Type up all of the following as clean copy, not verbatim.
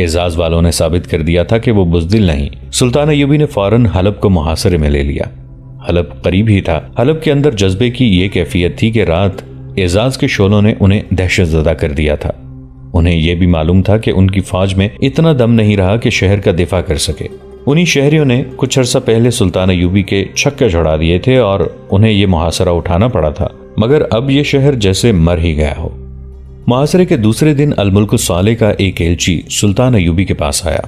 اعزاز والوں نے ثابت کر دیا تھا کہ وہ بزدل نہیں۔ سلطان ایوبی نے فوراً حلب کو محاصرے میں لے لیا۔ حلب قریب ہی تھا۔ حلب کے اندر جذبے کی یہ کیفیت تھی کہ رات اعزاز کے شعلوں نے انہیں دہشت زدہ کر دیا تھا۔ انہیں یہ بھی معلوم تھا کہ ان کی فوج میں اتنا دم نہیں رہا کہ شہر کا دفاع کر سکے۔ انہی شہریوں نے کچھ عرصہ پہلے سلطان ایوبی کے چھکے چھڑا دیے تھے اور انہیں یہ محاصرہ اٹھانا پڑا تھا، مگر اب یہ شہر جیسے مر ہی گیا ہو۔ محاصرے کے دوسرے دن الملک الصالح کا ایک ایلچی سلطان ایوبی کے پاس آیا۔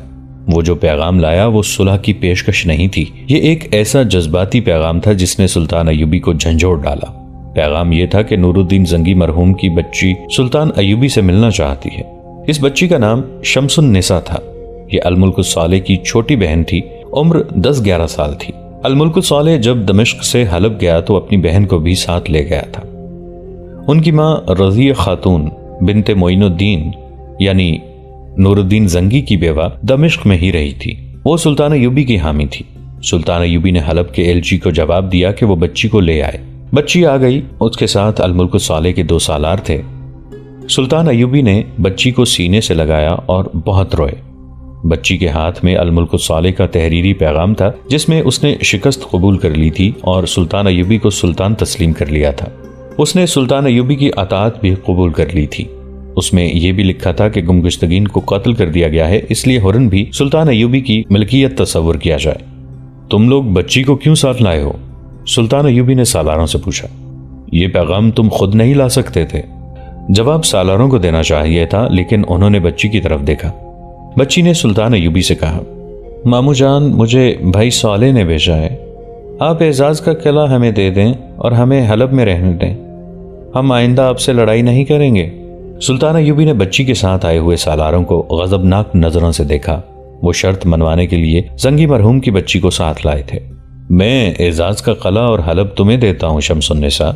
وہ جو پیغام لایا وہ صلح کی پیشکش نہیں تھی، یہ ایک ایسا جذباتی پیغام تھا جس نے سلطان ایوبی کو جھنجھوڑ ڈالا۔ پیغام یہ تھا کہ نور الدین زنگی مرحوم کی بچی سلطان ایوبی سے ملنا چاہتی ہے۔ اس بچی کا نام شمس النساء تھا۔ یہ الملک الصالح کی چھوٹی بہن تھی، عمر 10-11 سال تھی۔ الملک الصالح جب دمشق سے حلب گیا تو اپنی بہن کو بھی ساتھ لے گیا تھا۔ ان کی ماں رضیہ خاتون بنت معین الدین یعنی نور الدین زنگی کی بیوہ دمشق میں ہی رہی تھی۔ وہ سلطان ایوبی کی حامی تھی۔ سلطان ایوبی نے حلب کے ایلچی کو جواب دیا کہ وہ بچی کو لے آئے۔ بچی آ گئی، اس کے ساتھ الملک الصالح کے 2 سالار تھے۔ سلطان ایوبی نے بچی کو سینے سے لگایا اور بہت روئے۔ بچی کے ہاتھ میں الملک الصالح کا تحریری پیغام تھا جس میں اس نے شکست قبول کر لی تھی اور سلطان ایوبی کو سلطان تسلیم کر لیا تھا۔ اس نے سلطان ایوبی کی اطاعت بھی قبول کر لی تھی۔ اس میں یہ بھی لکھا تھا کہ گمگشتگین کو قتل کر دیا گیا ہے، اس لیے ہرن بھی سلطان ایوبی کی ملکیت تصور کیا جائے۔ تم لوگ بچی کو کیوں ساتھ لائے ہو؟ سلطان ایوبی نے سالاروں سے پوچھا۔ یہ پیغام تم خود نہیں لا سکتے تھے؟ جواب سالاروں کو دینا چاہیے تھا، لیکن انہوں نے بچی کی طرف دیکھا۔ بچی نے سلطان ایوبی سے کہا، مامو جان، مجھے بھائی صالح نے بھیجا ہے۔ آپ اعزاز کا قلعہ ہمیں دے دیں اور ہمیں حلب میں رہنے دیں، ہم آئندہ آپ سے لڑائی نہیں کریں گے۔ سلطان ایوبی نے بچی کے ساتھ آئے ہوئے سالاروں کو غضبناک نظروں سے دیکھا۔ وہ شرط منوانے کے لیے زنگی مرحوم کی بچی کو ساتھ لائے تھے۔ میں اعزاز کا قلعہ اور حلب تمہیں دیتا ہوں شمس النساء،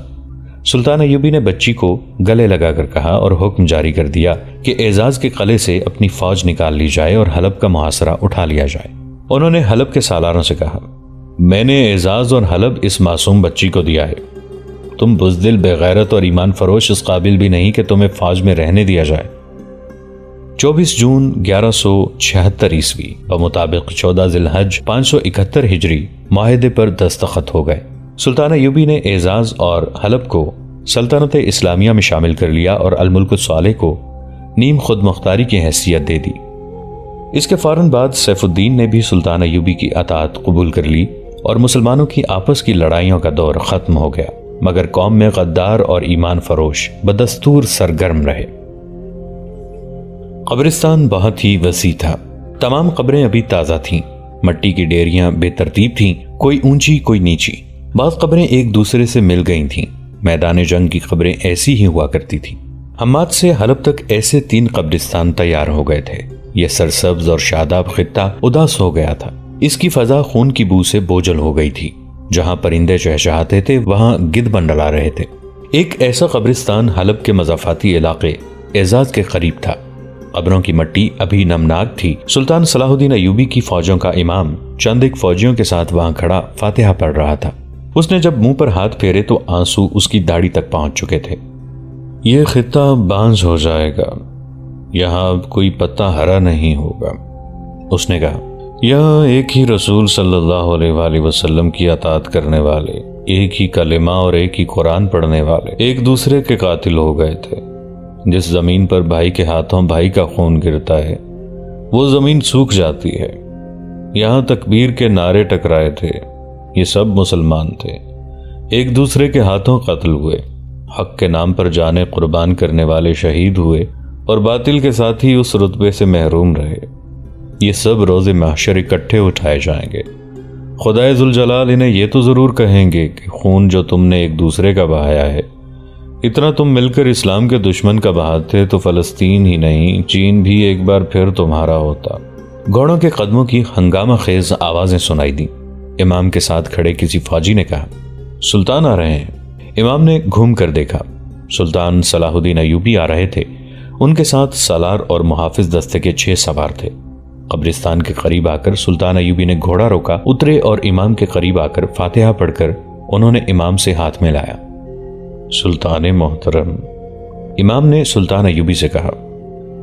سلطان ایوبی نے بچی کو گلے لگا کر کہا اور حکم جاری کر دیا کہ اعزاز کے قلعے سے اپنی فوج نکال لی جائے اور حلب کا محاصرہ اٹھا لیا جائے۔ انہوں نے حلب کے سالاروں سے کہا، میں نے اعزاز اور حلب اس معصوم بچی کو دیا ہے۔ تم بزدل، بے غیرت اور ایمان فروش اس قابل بھی نہیں کہ تمہیں فوج میں رہنے دیا جائے۔ 24 جون 1176 عیسوی بمطابق 14 ذی الحج 571 ہجری معاہدے پر دستخط ہو گئے۔ سلطان ایوبی نے اعزاز اور حلب کو سلطنت اسلامیہ میں شامل کر لیا اور الملک الصالح کو نیم خود مختاری کی حیثیت دے دی۔ اس کے فوراً بعد سیف الدین نے بھی سلطان ایوبی کی اطاعت قبول کر لی اور مسلمانوں کی آپس کی لڑائیوں کا دور ختم ہو گیا، مگر قوم میں غدار اور ایمان فروش بدستور سرگرم رہے۔ قبرستان بہت ہی وسیع تھا۔ تمام قبریں ابھی تازہ تھیں، مٹی کی ڈیریاں بے ترتیب تھیں، کوئی اونچی کوئی نیچی۔ بعض قبریں ایک دوسرے سے مل گئی تھیں۔ میدان جنگ کی قبریں ایسی ہی ہوا کرتی تھیں۔ حماد سے حلب تک ایسے 3 قبرستان تیار ہو گئے تھے۔ یہ سرسبز اور شاداب خطہ اداس ہو گیا تھا۔ اس کی فضا خون کی بو سے بوجھل ہو گئی تھی۔ جہاں پرندے چہچہاتے تھے وہاں گدھ منڈلا رہے تھے۔ ایک ایسا قبرستان حلب کے مضافاتی علاقے اعزاز کے قریب تھا۔ قبروں کی مٹی ابھی نمناک تھی۔ سلطان صلاح الدین ایوبی کی فوجوں کا امام چند ایک فوجیوں کے ساتھ وہاں کھڑا فاتحہ پڑھ رہا تھا۔ اس نے جب منہ پر ہاتھ پھیرے تو آنسو اس کی داڑھی تک پہنچ چکے تھے۔ یہ خطہ بانز ہو جائے گا، یہاں کوئی پتا ہرا نہیں ہوگا، اس نے کہا۔ یہاں ایک ہی رسول صلی اللہ علیہ وآلہ وسلم کی اطاعت کرنے والے، ایک ہی کلمہ اور ایک ہی قرآن پڑھنے والے ایک دوسرے کے قاتل ہو گئے تھے۔ جس زمین پر بھائی کے ہاتھوں بھائی کا خون گرتا ہے وہ زمین سوکھ جاتی ہے۔ یہاں تکبیر کے نعرے ٹکرائے تھے، یہ سب مسلمان تھے، ایک دوسرے کے ہاتھوں قتل ہوئے، حق کے نام پر جانیں قربان کرنے والے شہید ہوئے اور باطل کے ساتھ ہی اس رتبے سے محروم رہے۔ یہ سب روز محشر اکٹھے اٹھائے جائیں گے۔ خدائے ذوالجلال انہیں یہ تو ضرور کہیں گے کہ خون جو تم نے ایک دوسرے کا بہایا ہے، اتنا تم مل کر اسلام کے دشمن کا بہاتے تو فلسطین ہی نہیں چین بھی ایک بار پھر تمہارا ہوتا۔ گھوڑوں کے قدموں کی ہنگامہ خیز آوازیں سنائی دیں۔ امام کے ساتھ کھڑے کسی فوجی نے کہا، سلطان آ رہے ہیں۔ امام نے گھوم کر دیکھا، سلطان صلاح الدین ایوبی آ رہے تھے۔ ان کے ساتھ سالار اور محافظ دستے کے 6 سوار تھے۔ قبرستان کے قریب آ کر سلطان ایوبی نے گھوڑا روکا، اترے اور امام کے قریب آ کر فاتحہ پڑھ کر انہوں نے امام سے ہاتھ میں لایا۔ سلطان محترم، امام نے سلطان ایوبی سے کہا،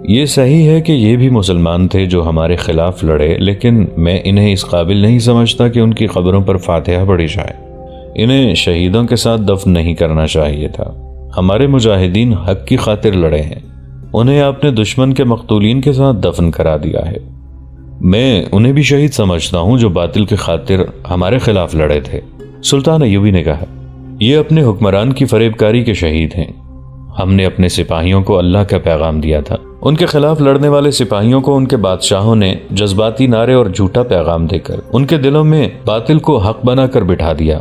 یہ صحیح ہے کہ یہ بھی مسلمان تھے جو ہمارے خلاف لڑے، لیکن میں انہیں اس قابل نہیں سمجھتا کہ ان کی قبروں پر فاتحہ پڑھی جائے۔ انہیں شہیدوں کے ساتھ دفن نہیں کرنا چاہیے تھا۔ ہمارے مجاہدین حق کی خاطر لڑے ہیں، انہیں آپ نے دشمن کے مقتولین کے ساتھ دفن کرا دیا ہے۔ میں انہیں بھی شہید سمجھتا ہوں جو باطل کی خاطر ہمارے خلاف لڑے تھے۔ سلطان ایوبی نے کہا، یہ اپنے حکمران کی فریب کاری کے شہید ہیں۔ ہم نے اپنے سپاہیوں کو اللہ کا پیغام دیا تھا، ان کے خلاف لڑنے والے سپاہیوں کو ان کے بادشاہوں نے جذباتی نعرے اور جھوٹا پیغام دے کر ان کے دلوں میں باطل کو حق بنا کر بٹھا دیا۔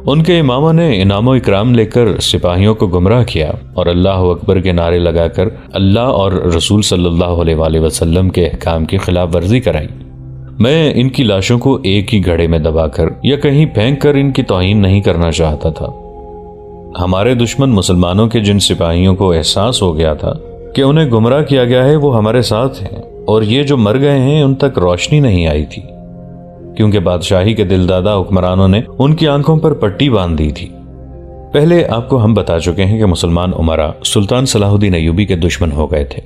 ان کے اماموں نے انعام و اکرام لے کر سپاہیوں کو گمراہ کیا اور اللہ اکبر کے نعرے لگا کر اللہ اور رسول صلی اللہ علیہ وآلہ وسلم کے احکام کی خلاف ورزی کرائی۔ میں ان کی لاشوں کو ایک ہی گھڑے میں دبا کر یا کہیں پھینک کر ان کی توہین نہیں کرنا چاہتا تھا۔ ہمارے دشمن مسلمانوں کے جن سپاہیوں کو احساس ہو گیا تھا کہ انہیں گمراہ کیا گیا ہے وہ ہمارے ساتھ ہیں، اور یہ جو مر گئے ہیں ان تک روشنی نہیں آئی تھی، کیونکہ بادشاہی کے دلدادہ حکمرانوں نے ان کی آنکھوں پر پٹی باندھ دی تھی۔ پہلے آپ کو ہم بتا چکے ہیں کہ مسلمان امراء سلطان صلاح الدین ایوبی کے دشمن ہو گئے تھے۔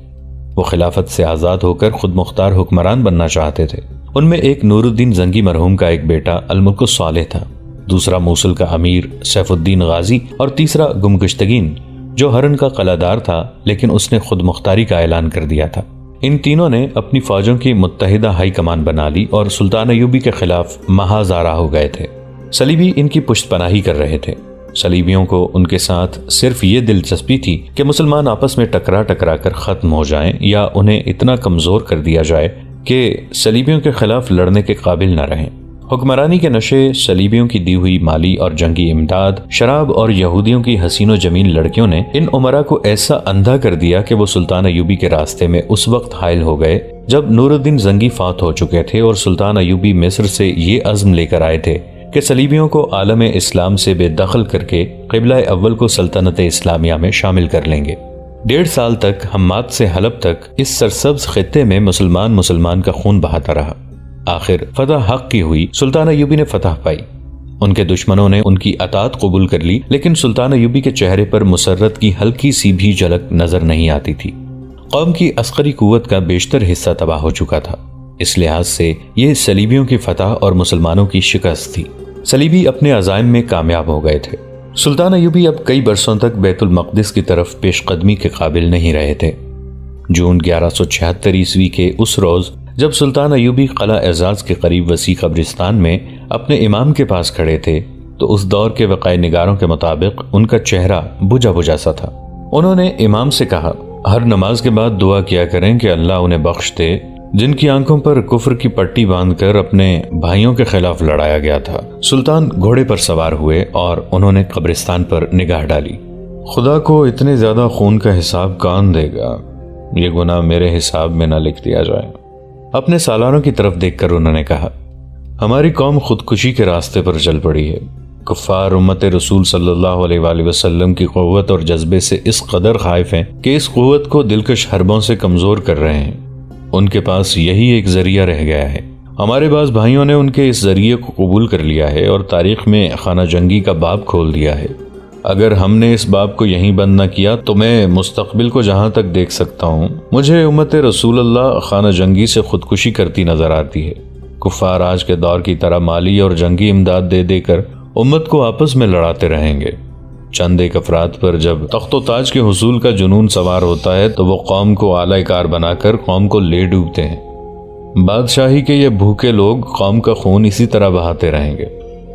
وہ خلافت سے آزاد ہو کر خود مختار حکمران بننا چاہتے تھے۔ ان میں ایک نور الدین زنگی مرحوم کا ایک بیٹا الملک الصالح تھا، دوسرا موصل کا امیر سیف الدین غازی، اور تیسرا گمگشتگین جو ہرن کا قلعہ دار تھا لیکن اس نے خود مختاری کا اعلان کر دیا تھا۔ ان تینوں نے اپنی فوجوں کی متحدہ ہائی کمان بنا لی اور سلطان ایوبی کے خلاف محاذ آرا ہو گئے تھے۔ صلیبی ان کی پشت پناہی کر رہے تھے۔ صلیبیوں کو ان کے ساتھ صرف یہ دلچسپی تھی کہ مسلمان آپس میں ٹکرا کر ختم ہو جائیں یا انہیں اتنا کمزور کر دیا جائے کہ صلیبیوں کے خلاف لڑنے کے قابل نہ رہیں۔ حکمرانی کے نشے، صلیبیوں کی دی ہوئی مالی اور جنگی امداد، شراب اور یہودیوں کی حسین و جمیل لڑکیوں نے ان امراء کو ایسا اندھا کر دیا کہ وہ سلطان ایوبی کے راستے میں اس وقت حائل ہو گئے جب نور الدین زنگی فوت ہو چکے تھے، اور سلطان ایوبی مصر سے یہ عزم لے کر آئے تھے کہ صلیبیوں کو عالم اسلام سے بے دخل کر کے قبلہ اول کو سلطنت اسلامیہ میں شامل کر لیں گے۔ 1.5 سال تک حماد سے حلب تک اس سرسبز خطے میں مسلمان کا خون بہاتا رہا۔ آخر فتح حق کی ہوئی، سلطان ایوبی نے فتح پائی۔ ان کے دشمنوں نے ان کی اطاعت قبول کر لی، لیکن سلطان ایوبی کے چہرے پر مسرت کی ہلکی سی بھی جھلک نظر نہیں آتی تھی۔ قوم کی عسکری قوت کا بیشتر حصہ تباہ ہو چکا تھا، اس لحاظ سے یہ صلیبیوں کی فتح اور مسلمانوں کی شکست تھی۔ صلیبی اپنے عزائم میں کامیاب ہو گئے تھے۔ سلطان ایوبی اب کئی برسوں تک بیت المقدس کی طرف پیش قدمی کے قابل نہیں رہے تھے۔ جون 1176 عیسوی کے اس روز جب سلطان ایوبی قلعہ اعزاز کے قریب وسیع قبرستان میں اپنے امام کے پاس کھڑے تھے تو اس دور کے وقائع نگاروں کے مطابق ان کا چہرہ بجھا سا تھا۔ انہوں نے امام سے کہا، ہر نماز کے بعد دعا کیا کریں کہ اللہ انہیں بخش دے جن کی آنکھوں پر کفر کی پٹی باندھ کر اپنے بھائیوں کے خلاف لڑایا گیا تھا۔ سلطان گھوڑے پر سوار ہوئے اور انہوں نے قبرستان پر نگاہ ڈالی۔ خدا کو اتنے زیادہ خون کا حساب کون دے گا؟ یہ گناہ میرے حساب میں نہ لکھ دیا جائے۔ اپنے سالاروں کی طرف دیکھ کر انہوں نے کہا، ہماری قوم خودکشی کے راستے پر چل پڑی ہے۔ کفار امت رسول صلی اللہ علیہ وآلہ وسلم کی قوت اور جذبے سے اس قدر خائف ہیں کہ اس قوت کو دلکش حربوں سے کمزور کر رہے ہیں۔ ان کے پاس یہی ایک ذریعہ رہ گیا ہے۔ ہمارے بعض بھائیوں نے ان کے اس ذریعے کو قبول کر لیا ہے اور تاریخ میں خانہ جنگی کا باب کھول دیا ہے۔ اگر ہم نے اس باب کو یہیں بند نہ کیا تو میں مستقبل کو جہاں تک دیکھ سکتا ہوں مجھے امت رسول اللہ خانہ جنگی سے خودکشی کرتی نظر آتی ہے۔ کفار آج کے دور کی طرح مالی اور جنگی امداد دے دے کر امت کو آپس میں لڑاتے رہیں گے۔ چند ایک افراد پر جب تخت و تاج کے حصول کا جنون سوار ہوتا ہے تو وہ قوم کو اعلی کار بنا کر قوم کو لے ڈوبتے ہیں۔ بادشاہی کے یہ بھوکے لوگ قوم کا خون اسی طرح بہاتے رہیں گے۔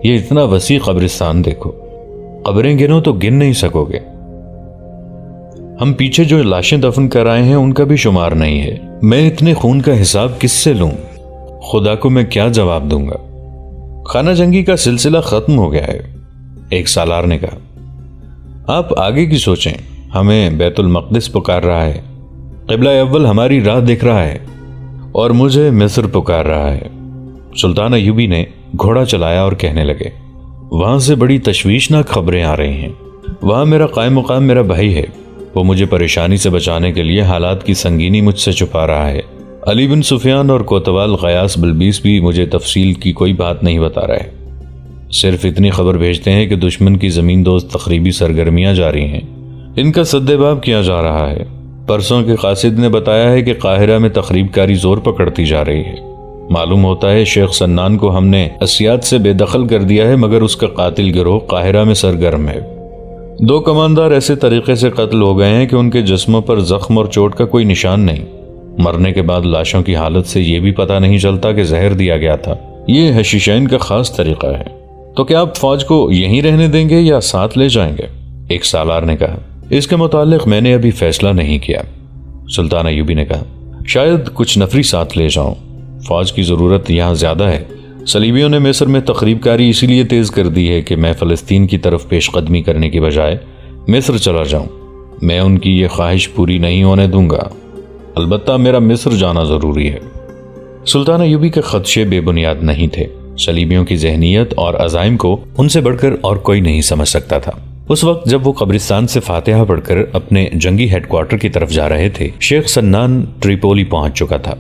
یہ اتنا وسیع قبرستان دیکھو، قبریں گنو تو گن نہیں سکو گے۔ ہم پیچھے جو لاشیں دفن کر آئے ہیں ان کا بھی شمار نہیں ہے۔ میں اتنے خون کا حساب کس سے لوں؟ خدا کو میں کیا جواب دوں گا؟ خانہ جنگی کا سلسلہ ختم ہو گیا ہے، ایک سالار نے کہا۔ آپ آگے کی سوچیں، ہمیں بیت المقدس پکار رہا ہے، قبلہ اول ہماری راہ دیکھ رہا ہے، اور مجھے مصر پکار رہا ہے۔ سلطان ایوبی نے گھوڑا چلایا اور کہنے لگے، وہاں سے بڑی تشویشناک خبریں آ رہی ہیں۔ وہاں میرا قائم مقام میرا بھائی ہے، وہ مجھے پریشانی سے بچانے کے لیے حالات کی سنگینی مجھ سے چھپا رہا ہے۔ علی بن سفیان اور کوتوال غیاس بلبیس بھی مجھے تفصیل کی کوئی بات نہیں بتا رہے، صرف اتنی خبر بھیجتے ہیں کہ دشمن کی زمین دوست تخریبی سرگرمیاں جاری ہیں، ان کا سدباب کیا جا رہا ہے۔ پرسوں کے قاصد نے بتایا ہے کہ قاہرہ میں تخریب کاری زور پکڑتی جا رہی ہے۔ معلوم ہوتا ہے شیخ سنان کو ہم نے اسیات سے بے دخل کر دیا ہے، مگر اس کا قاتل گروہ قاہرہ میں سرگرم ہے۔ 2 کماندار ایسے طریقے سے قتل ہو گئے ہیں کہ ان کے جسموں پر زخم اور چوٹ کا کوئی نشان نہیں۔ مرنے کے بعد لاشوں کی حالت سے یہ بھی پتہ نہیں چلتا کہ زہر دیا گیا تھا۔ یہ حشیشین کا خاص طریقہ ہے۔ تو کیا آپ فوج کو یہیں رہنے دیں گے یا ساتھ لے جائیں گے؟ ایک سالار نے کہا۔ اس کے متعلق میں نے ابھی فیصلہ نہیں کیا۔ سلطان ایوبی نے کہا، شاید کچھ نفری ساتھ لے جاؤں، فوج کی ضرورت یہاں زیادہ ہے۔ صلیبیوں نے مصر میں تخریب کاری اسی لیے تیز کر دی ہے کہ میں فلسطین کی طرف پیش قدمی کرنے کی بجائے مصر چلا جاؤں۔ میں ان کی یہ خواہش پوری نہیں ہونے دوں گا، البتہ میرا مصر جانا ضروری ہے۔ سلطان ایوبی کے خدشے بے بنیاد نہیں تھے۔ صلیبیوں کی ذہنیت اور عزائم کو ان سے بڑھ کر اور کوئی نہیں سمجھ سکتا تھا۔ اس وقت جب وہ قبرستان سے فاتحہ پڑھ کر اپنے جنگی ہیڈ کوارٹر کی طرف جا رہے تھے، شیخ سنان ٹریپولی پہنچ چکا تھا۔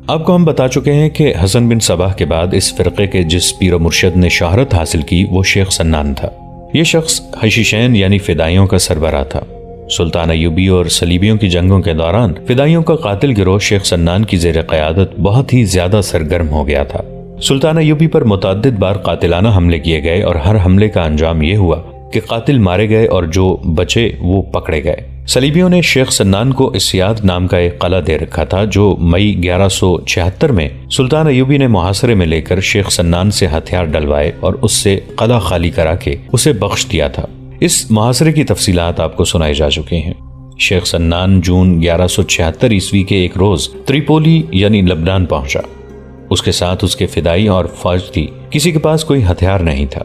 آپ کو ہم بتا چکے ہیں کہ حسن بن صباح کے بعد اس فرقے کے جس پیر و مرشد نے شہرت حاصل کی وہ شیخ سنان تھا۔ یہ شخص حشیشین یعنی فدائیوں کا سربراہ تھا۔ سلطان ایوبی اور صلیبیوں کی جنگوں کے دوران فدائیوں کا قاتل گروہ شیخ سنان کی زیر قیادت بہت ہی زیادہ سرگرم ہو گیا تھا۔ سلطان ایوبی پر متعدد بار قاتلانہ حملے کیے گئے اور ہر حملے کا انجام یہ ہوا کہ قاتل مارے گئے اور جو بچے وہ پکڑے گئے۔ صلیبیوں نے شیخ سنان کو اسیاد نام کا ایک قلعہ دے رکھا تھا جو مئی 1176 میں سلطان ایوبی نے محاصرے میں لے کر شیخ سنان سے ہتھیار ڈلوائے اور اس سے قلعہ خالی کرا کے اسے بخش دیا تھا۔ اس محاصرے کی تفصیلات آپ کو سنائی جا چکی ہیں۔ شیخ سنان جون 1176 عیسوی کے ایک روز تریپولی یعنی لبنان پہنچا۔ اس کے ساتھ اس کے فدائی اور فوج تھی، کسی کے پاس کوئی ہتھیار نہیں تھا۔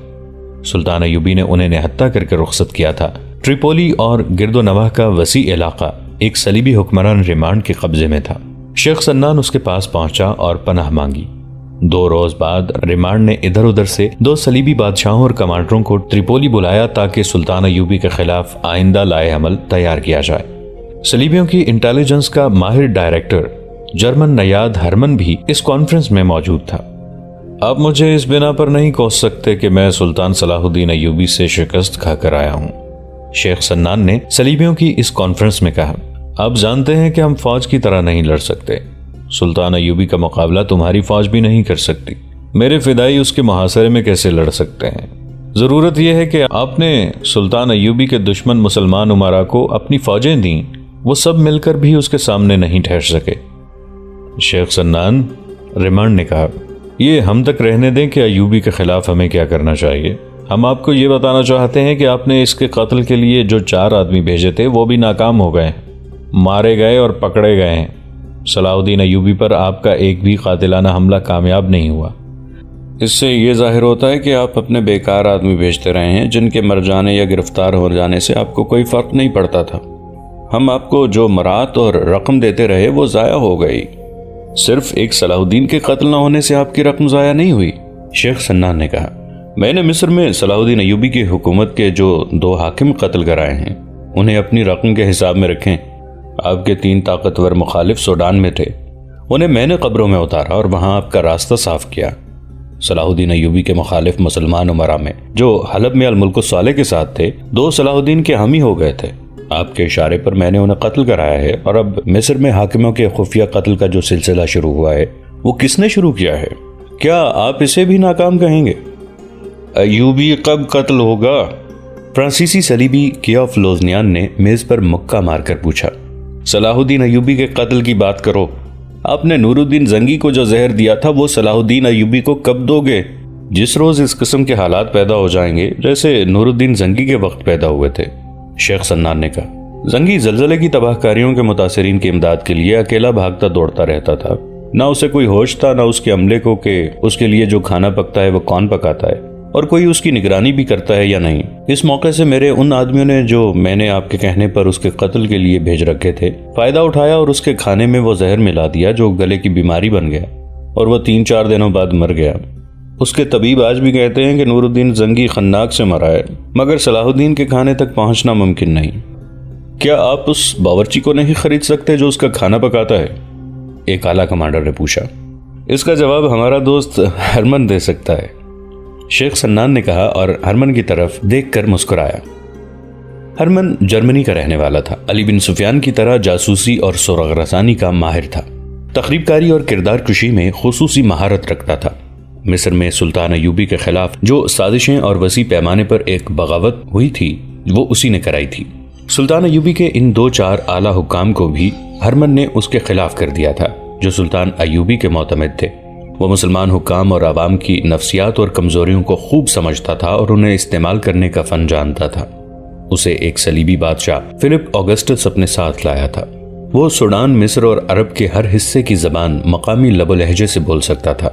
سلطان ایوبی نے انہیں نہتہ کر کے رخصت کیا تھا۔ ٹریپولی اور گرد و نواح کا وسیع علاقہ ایک صلیبی حکمران ریمانڈ کے قبضے میں تھا۔ شیخ سنان اس کے پاس پہنچا اور پناہ مانگی۔ 2 روز بعد ریمانڈ نے ادھر ادھر سے 2 صلیبی بادشاہوں اور کمانڈروں کو ٹریپولی بلایا تاکہ سلطان ایوبی کے خلاف آئندہ لائے عمل تیار کیا جائے۔ صلیبیوں کی انٹیلیجنس کا ماہر ڈائریکٹر جرمن نیاد ہرمن بھی اس کانفرنس میں موجود تھا۔ آپ مجھے اس بنا پر نہیں کوس سکتے کہ میں سلطان صلاح الدین ایوبی سے شکست کھا کر آیا ہوں، شیخ سنان نے صلیبیوں کی اس کانفرنس میں کہا۔ آپ جانتے ہیں کہ ہم فوج کی طرح نہیں لڑ سکتے۔ سلطان ایوبی کا مقابلہ تمہاری فوج بھی نہیں کر سکتی۔ میرے فدائی اس کے محاصرے میں کیسے لڑ سکتے ہیں؟ ضرورت یہ ہے کہ آپ نے سلطان ایوبی کے دشمن مسلمان امراء کو اپنی فوجیں دیں، وہ سب مل کر بھی اس کے سامنے نہیں ٹھہر سکے۔ شیخ سنان، ریمانڈ نے کہا، یہ ہم تک رہنے دیں کہ ایوبی کے خلاف ہمیں کیا کرنا چاہیے۔ ہم آپ کو یہ بتانا چاہتے ہیں کہ آپ نے اس کے قتل کے لیے جو 4 آدمی بھیجے تھے وہ بھی ناکام ہو گئے، مارے گئے اور پکڑے گئے ہیں۔ صلاح الدین ایوبی پر آپ کا ایک بھی قاتلانہ حملہ کامیاب نہیں ہوا۔ اس سے یہ ظاہر ہوتا ہے کہ آپ اپنے بیکار آدمی بھیجتے رہے ہیں جن کے مر جانے یا گرفتار ہو جانے سے آپ کو کوئی فرق نہیں پڑتا تھا۔ ہم آپ کو جو مرات اور رقم دیتے رہے وہ ضائع ہو گئی۔ صرف ایک صلاح الدین کے قتل نہ ہونے سے آپ کی رقم ضائع نہیں ہوئی، شیخ سنان نے کہا۔ میں نے مصر میں صلاح الدین ایوبی کی حکومت کے جو 2 حاکم قتل کرائے ہیں انہیں اپنی رقم کے حساب میں رکھیں۔ آپ کے 3 طاقتور مخالف سوڈان میں تھے، انہیں میں نے قبروں میں اتارا اور وہاں آپ کا راستہ صاف کیا۔ صلاح الدین ایوبی کے مخالف مسلمان امراء میں جو حلب میں الملک الصالح کے ساتھ تھے 2 صلاح الدین کے حامی ہو گئے تھے۔ آپ کے اشارے پر میں نے انہیں قتل کرایا ہے، اور اب مصر میں حاکموں کے خفیہ قتل کا جو سلسلہ شروع ہوا ہے وہ کس نے شروع کیا ہے؟ کیا آپ اسے بھی ناکام کہیں گے؟ ایوبی کب قتل ہوگا؟ فرانسیسی صلیبی کیوف لوزنیان نے میز پر مکہ مار کر پوچھا۔ صلاح الدین ایوبی کے قتل کی بات کرو۔ آپ نے نور الدین زنگی کو جو زہر دیا تھا وہ صلاح الدین ایوبی کو کب دو گے؟ جس روز اس قسم کے حالات پیدا ہو جائیں گے جیسے نور الدین زنگی کے وقت پیدا ہوئے تھے، شیخ سنان نے کہا۔ زنگی زلزلے کی تباہ کاریوں کے متاثرین کی امداد کے لیے اکیلا بھاگتا دوڑتا رہتا تھا، نہ اسے کوئی ہوش تھا نہ اس کے عملے کو کہ اس کے لیے جو کھانا پکتا ہے وہ کون پکاتا ہے اور کوئی اس کی نگرانی بھی کرتا ہے یا نہیں۔ اس موقع سے میرے ان آدمیوں نے جو میں نے آپ کے کہنے پر اس کے قتل کے لیے بھیج رکھے تھے فائدہ اٹھایا اور اس کے کھانے میں وہ زہر ملا دیا جو گلے کی بیماری بن گیا اور وہ 3-4 دنوں بعد مر گیا۔ اس کے طبیب آج بھی کہتے ہیں کہ نور الدین زنگی خناق سے مرا ہے، مگر صلاح الدین کے کھانے تک پہنچنا ممکن نہیں۔ کیا آپ اس باورچی کو نہیں خرید سکتے جو اس کا کھانا پکاتا ہے؟ ایک اعلیٰ کمانڈر نے پوچھا۔ اس کا جواب ہمارا دوست ہرمن دے سکتا ہے، شیخ سنان نے کہا اور ہرمن کی طرف دیکھ کر مسکرایا۔ ہرمن جرمنی کا رہنے والا تھا۔ علی بن سفیان کی طرح جاسوسی اور سراغ رسانی کا ماہر تھا۔ تخریب کاری اور کردار کشی میں خصوصی مہارت رکھتا تھا۔ مصر میں سلطان ایوبی کے خلاف جو سازشیں اور وسیع پیمانے پر ایک بغاوت ہوئی تھی وہ اسی نے کرائی تھی۔ سلطان ایوبی کے ان 2-4 اعلیٰ حکام کو بھی ہرمن نے اس کے خلاف کر دیا تھا جو سلطان ایوبی کے معتمد تھے۔ وہ مسلمان حکام اور عوام کی نفسیات اور کمزوریوں کو خوب سمجھتا تھا اور انہیں استعمال کرنے کا فن جانتا تھا۔ اسے ایک صلیبی بادشاہ فلپ آگسٹس اپنے ساتھ لایا تھا۔ وہ سوڈان، مصر اور عرب کے ہر حصے کی زبان مقامی لب و لہجے سے بول سکتا تھا۔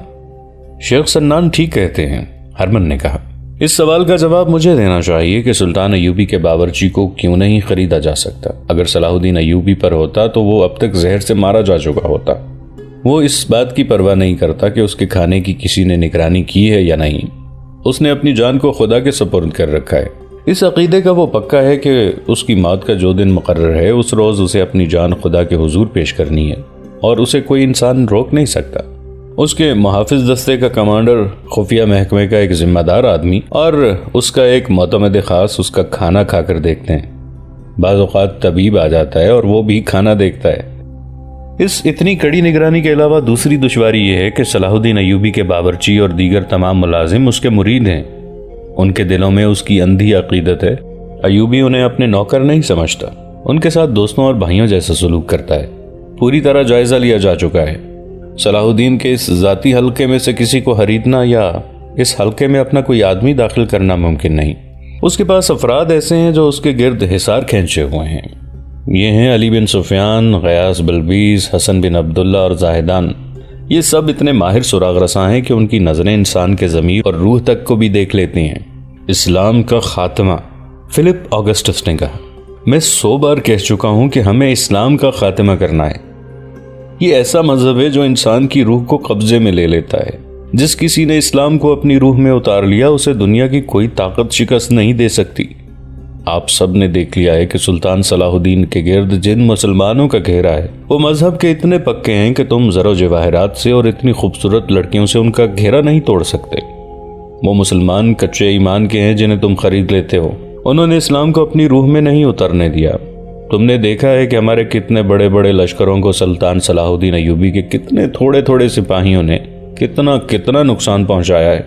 شیخ سنان ٹھیک کہتے ہیں، ہرمن نے کہا۔ اس سوال کا جواب مجھے دینا چاہیے کہ سلطان ایوبی کے باورچی کو کیوں نہیں خریدا جا سکتا؟ اگر صلاح الدین ایوبی پر ہوتا تو وہ اب تک زہر سے مارا جا چکا ہوتا۔ وہ اس بات کی پرواہ نہیں کرتا کہ اس کے کھانے کی کسی نے نگرانی کی ہے یا نہیں۔ اس نے اپنی جان کو خدا کے سپرد کر رکھا ہے۔ اس عقیدے کا وہ پکا ہے کہ اس کی موت کا جو دن مقرر ہے اس روز اسے اپنی جان خدا کے حضور پیش کرنی ہے اور اسے کوئی انسان روک نہیں سکتا۔ اس کے محافظ دستے کا کمانڈر، خفیہ محکمے کا ایک ذمہ دار آدمی اور اس کا ایک معتمد خاص اس کا کھانا کھا کر دیکھتے ہیں۔ بعض اوقات طبیب آ جاتا ہے اور وہ بھی کھانا دیکھتا ہے۔ اس اتنی کڑی نگرانی کے علاوہ دوسری دشواری یہ ہے کہ صلاح الدین ایوبی کے باورچی اور دیگر تمام ملازم اس کے مرید ہیں۔ ان کے دلوں میں اس کی اندھی عقیدت ہے۔ ایوبی انہیں اپنے نوکر نہیں سمجھتا، ان کے ساتھ دوستوں اور بھائیوں جیسا سلوک کرتا ہے۔ پوری طرح جائزہ لیا جا چکا ہے۔ صلاح الدین کے اس ذاتی حلقے میں سے کسی کو خریدنا یا اس حلقے میں اپنا کوئی آدمی داخل کرنا ممکن نہیں۔ اس کے پاس افراد ایسے ہیں جو اس کے گرد حصار کھینچے ہوئے ہیں۔ یہ ہیں علی بن سفیان، غیاث بلبیس، حسن بن عبداللہ اور زاہدان۔ یہ سب اتنے ماہر سراغ رساں ہیں کہ ان کی نظریں انسان کے ضمیر اور روح تک کو بھی دیکھ لیتی ہیں۔ اسلام کا خاتمہ، فلپ آگسٹس نے کہا۔ میں 100 بار کہہ چکا ہوں کہ ہمیں اسلام کا خاتمہ کرنا ہے۔ یہ ایسا مذہب ہے جو انسان کی روح کو قبضے میں لے لیتا ہے۔ جس کسی نے اسلام کو اپنی روح میں اتار لیا اسے دنیا کی کوئی طاقت شکست نہیں دے سکتی۔ آپ سب نے دیکھ لیا ہے کہ سلطان صلاح الدین کے گرد جن مسلمانوں کا گھیرا ہے وہ مذہب کے اتنے پکے ہیں کہ تم زر و جواہرات سے اور اتنی خوبصورت لڑکیوں سے ان کا گھیرا نہیں توڑ سکتے۔ وہ مسلمان کچے ایمان کے ہیں جنہیں تم خرید لیتے ہو۔ انہوں نے اسلام کو اپنی روح میں نہیں اترنے دیا۔ تم نے دیکھا ہے کہ ہمارے کتنے بڑے بڑے لشکروں کو سلطان صلاح الدین ایوبی کے کتنے تھوڑے تھوڑے سپاہیوں نے کتنا نقصان پہنچایا ہے۔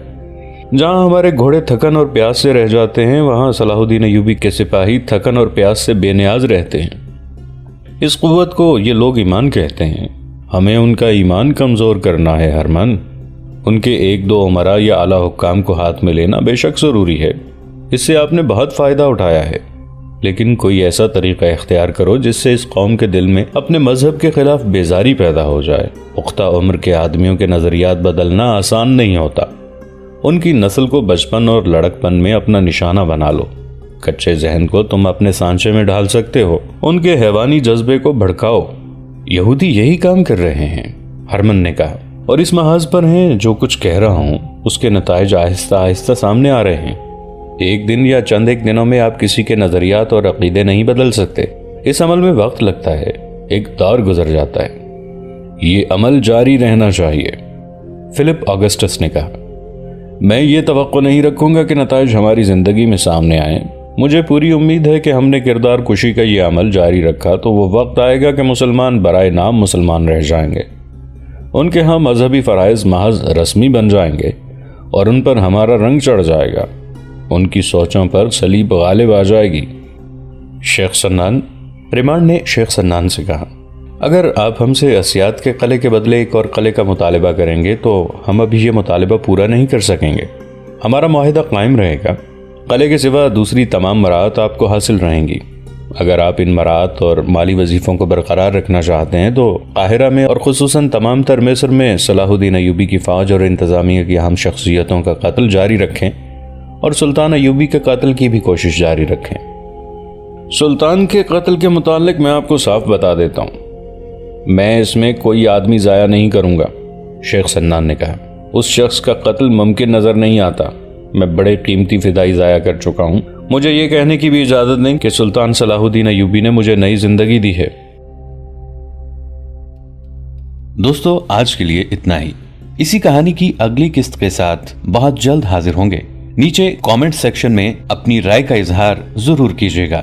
جہاں ہمارے گھوڑے تھکن اور پیاس سے رہ جاتے ہیں وہاں صلاح الدین ایوبی کے سپاہی تھکن اور پیاس سے بے نیاز رہتے ہیں۔ اس قوت کو یہ لوگ ایمان کہتے ہیں۔ ہمیں ان کا ایمان کمزور کرنا ہے ہرمن۔ ان کے 1-2 امراء یا اعلیٰ حکام کو ہاتھ میں لینا بے شک ضروری ہے۔ اس سے آپ نے بہت فائدہ اٹھایا ہے، لیکن کوئی ایسا طریقہ اختیار کرو جس سے اس قوم کے دل میں اپنے مذہب کے خلاف بیزاری پیدا ہو جائے۔ پختہ عمر کے آدمیوں کے نظریات بدلنا آسان نہیں ہوتا۔ ان کی نسل کو بچپن اور لڑکپن میں اپنا نشانہ بنا لو۔ کچے ذہن کو تم اپنے سانچے میں ڈھال سکتے ہو، ان کے حیوانی جذبے کو بھڑکاؤ۔ یہودی یہی کام کر رہے ہیں، ہرمن نے کہا، اور اس محاذ پر ہیں جو کچھ کہہ رہا ہوں اس کے نتائج آہستہ آہستہ سامنے آ رہے ہیں۔ ایک دن یا چند ایک دنوں میں آپ کسی کے نظریات اور عقیدے نہیں بدل سکتے۔ اس عمل میں وقت لگتا ہے، ایک دور گزر جاتا ہے۔ یہ عمل جاری رہنا چاہیے، فلپ آگسٹس نے کہا۔ میں یہ توقع نہیں رکھوں گا کہ نتائج ہماری زندگی میں سامنے آئیں۔ مجھے پوری امید ہے کہ ہم نے کردار کشی کا یہ عمل جاری رکھا تو وہ وقت آئے گا کہ مسلمان برائے نام مسلمان رہ جائیں گے۔ ان کے ہاں مذہبی فرائض محض رسمی بن جائیں گے اور ان پر ہمارا رنگ چڑھ جائے گا۔ ان کی سوچوں پر صلیب غالب آ جائے گی۔ شیخ سنان، ریمانڈ نے شیخ سنان سے کہا، اگر آپ ہم سے اسیات کے قلعے کے بدلے ایک اور قلعے کا مطالبہ کریں گے تو ہم ابھی یہ مطالبہ پورا نہیں کر سکیں گے۔ ہمارا معاہدہ قائم رہے گا۔ قلعے کے سوا دوسری تمام مراعات آپ کو حاصل رہیں گی۔ اگر آپ ان مراعات اور مالی وظیفوں کو برقرار رکھنا چاہتے ہیں تو قاہرہ میں اور خصوصاً تمام تر مصر میں صلاح الدین ایوبی کی فوج اور انتظامیہ کی اہم شخصیتوں کا قتل جاری رکھیں اور سلطان ایوبی کے قتل کی بھی کوشش جاری رکھیں۔ سلطان کے قتل کے متعلق میں آپ کو صاف بتا دیتا ہوں، میں اس میں کوئی آدمی ضائع نہیں کروں گا، شیخ سنان نے کہا۔ اس شخص کا قتل ممکن نظر نہیں آتا۔ میں بڑے قیمتی فدائی ضائع کر چکا ہوں۔ مجھے یہ کہنے کی بھی اجازت نہیں کہ سلطان صلاح الدین ایوبی نے مجھے نئی زندگی دی ہے۔ دوستو، آج کے لیے اتنا ہی۔ اسی کہانی کی اگلی قسط کے ساتھ بہت جلد حاضر ہوں گے۔ نیچے کامنٹ سیکشن میں اپنی رائے کا اظہار ضرور کیجیے گا۔